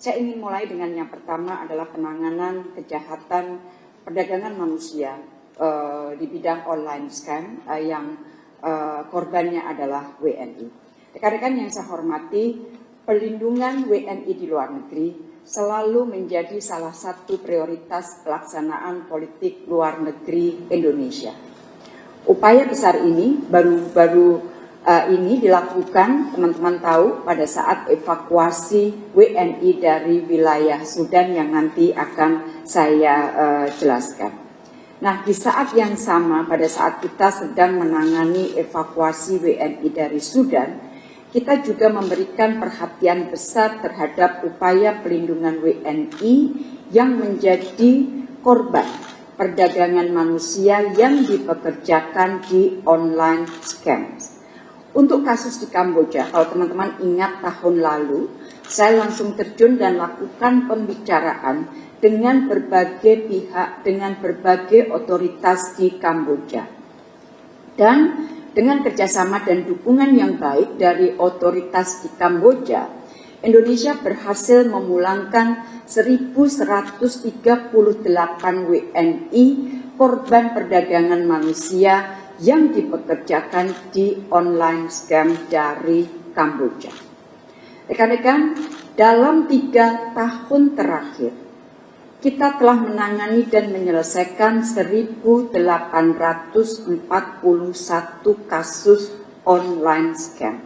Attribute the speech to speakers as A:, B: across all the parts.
A: Saya ingin mulai dengan yang pertama adalah penanganan kejahatan perdagangan manusia di bidang online scam yang korbannya adalah WNI. Rekan-rekan yang saya hormati, perlindungan WNI di luar negeri selalu menjadi salah satu prioritas pelaksanaan politik luar negeri Indonesia. Upaya besar ini baru ini dilakukan, teman-teman tahu, pada saat evakuasi WNI dari wilayah Sudan yang nanti akan saya jelaskan. Nah, di saat yang sama, pada saat kita sedang menangani evakuasi WNI dari Sudan, kita juga memberikan perhatian besar terhadap upaya pelindungan WNI yang menjadi korban perdagangan manusia yang dipekerjakan di online scams. Untuk kasus di Kamboja, kalau teman-teman ingat tahun lalu, saya langsung terjun dan lakukan pembicaraan dengan berbagai pihak, dengan berbagai otoritas di Kamboja. Dan dengan kerjasama dan dukungan yang baik dari otoritas di Kamboja, Indonesia berhasil memulangkan 1.138 WNI korban perdagangan manusia yang dipekerjakan di online scam dari Kamboja. Rekan-rekan, dalam 3 tahun terakhir, kita telah menangani dan menyelesaikan 1.841 kasus online scam.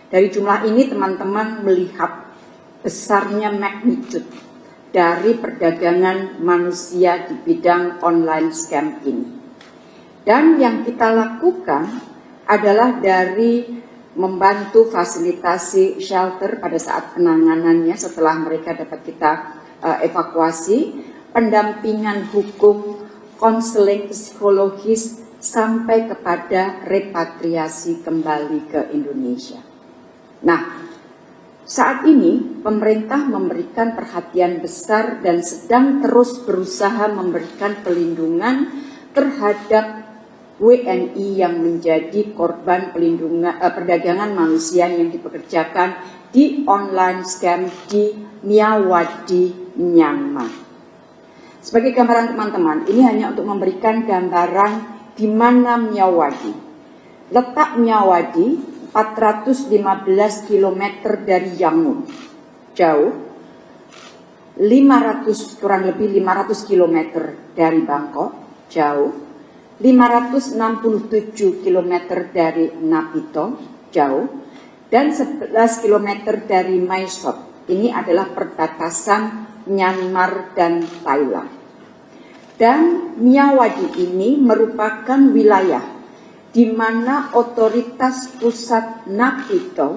A: Dari jumlah ini, teman-teman melihat besarnya magnitude dari perdagangan manusia di bidang online scam ini. Dan yang kita lakukan adalah dari membantu fasilitasi shelter pada saat penanganannya setelah mereka dapat kita evakuasi, pendampingan hukum, konseling psikologis, sampai kepada repatriasi kembali ke Indonesia. Nah, saat ini pemerintah memberikan perhatian besar dan sedang terus berusaha memberikan perlindungan terhadap WNI yang menjadi korban perdagangan manusia yang dipekerjakan di online scam di Myawaddy, Myanmar. Sebagai gambaran teman-teman, ini hanya untuk memberikan gambaran di mana Myawaddy. Letak Myawaddy 415 km dari Yangon, jauh, kurang lebih 500 km dari Bangkok, jauh, 567 km dari Naypyidaw, jauh, dan 11 km dari Mae Sot. Ini adalah perbatasan Myanmar dan Thailand. Dan Myawaddy ini merupakan wilayah di mana otoritas pusat Naypyidaw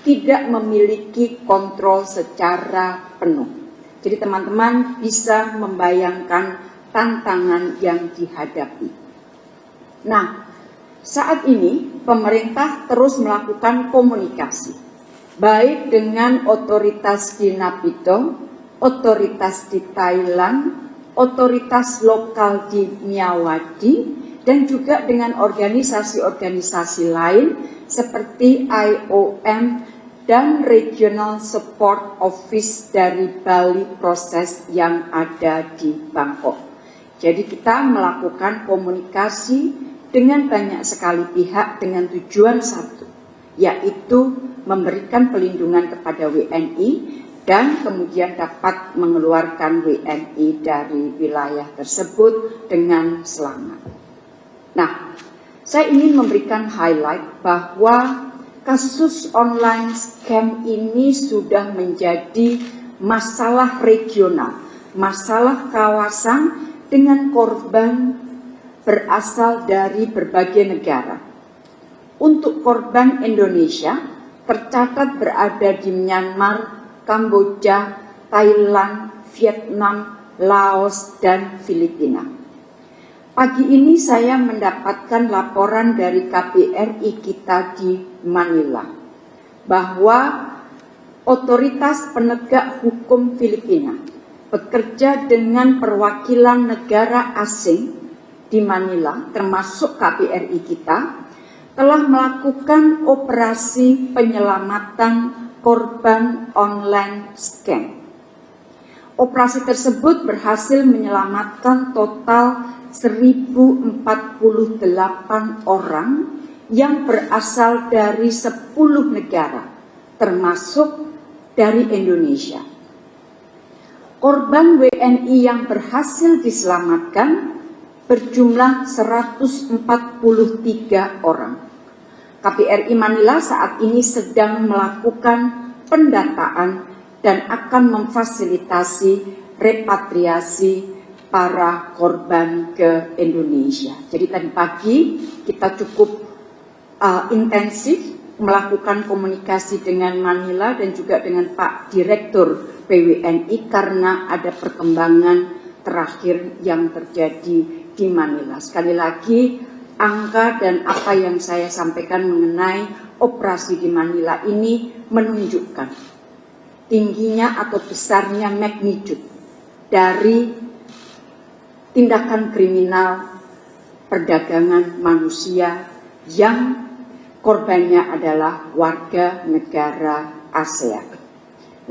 A: tidak memiliki kontrol secara penuh. Jadi teman-teman bisa membayangkan tantangan yang dihadapi. Nah, saat ini pemerintah terus melakukan komunikasi, baik dengan otoritas di Naypyidaw, otoritas di Thailand, otoritas lokal di Myawaddy, dan juga dengan organisasi-organisasi lain seperti IOM dan Regional Support Office dari Bali Proses yang ada di Bangkok. Jadi kita melakukan komunikasi dengan banyak sekali pihak dengan tujuan satu, yaitu memberikan pelindungan kepada WNI dan kemudian dapat mengeluarkan WNI dari wilayah tersebut dengan selamat. Nah, saya ingin memberikan highlight bahwa kasus online scam ini sudah menjadi masalah regional, masalah kawasan dengan korban berasal dari berbagai negara. Untuk korban Indonesia tercatat berada di Myanmar, Kamboja, Thailand, Vietnam, Laos, dan Filipina. Pagi ini saya mendapatkan laporan dari KBRI kita di Manila bahwa otoritas penegak hukum Filipina bekerja dengan perwakilan negara asing di Manila, termasuk KBRI kita, telah melakukan operasi penyelamatan korban online scam Operasi tersebut berhasil menyelamatkan total 1048 orang yang berasal dari 10 negara, termasuk dari Indonesia. Korban WNI yang berhasil diselamatkan berjumlah 143 orang. KBRI Manila saat ini sedang melakukan pendataan dan akan memfasilitasi repatriasi para korban ke Indonesia. Jadi tadi pagi kita cukup intensif melakukan komunikasi dengan Manila dan juga dengan Pak Direktur PWNI karena ada perkembangan terakhir yang terjadi di Manila. Sekali lagi, angka dan apa yang saya sampaikan mengenai operasi di Manila ini menunjukkan tingginya atau besarnya magnitude dari tindakan kriminal perdagangan manusia yang korbannya adalah warga negara ASEAN.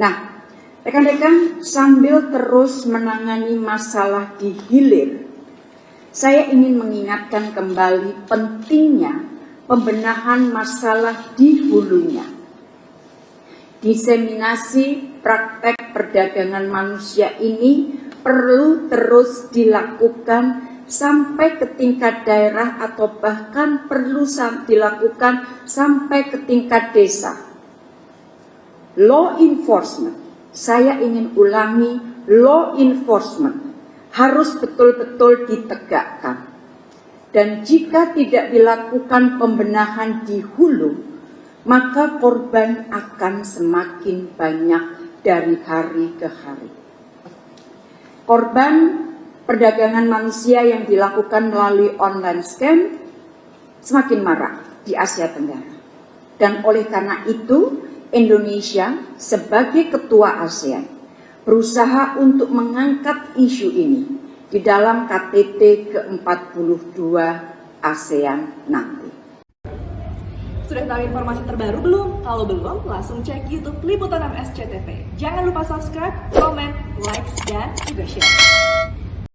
A: Nah, rekan-rekan, sambil terus menangani masalah di hilir, saya ingin mengingatkan kembali pentingnya pembenahan masalah di hulunya. Diseminasi praktek perdagangan manusia ini perlu terus dilakukan sampai ke tingkat daerah atau bahkan perlu dilakukan sampai ke tingkat desa. Law enforcement, saya ingin ulangi, law enforcement harus betul-betul ditegakkan. Dan jika tidak dilakukan pembenahan di hulu, maka korban akan semakin banyak dari hari ke hari. Korban perdagangan manusia yang dilakukan melalui online scam semakin marak di Asia Tenggara. Dan oleh karena itu, Indonesia sebagai ketua ASEAN berusaha untuk mengangkat isu ini di dalam KTT ke-42 ASEAN nanti.
B: Sudah tahu informasi terbaru belum? Kalau belum, langsung cek YouTube Liputan 6 SCTV. Jangan lupa subscribe, komen, like, dan juga share.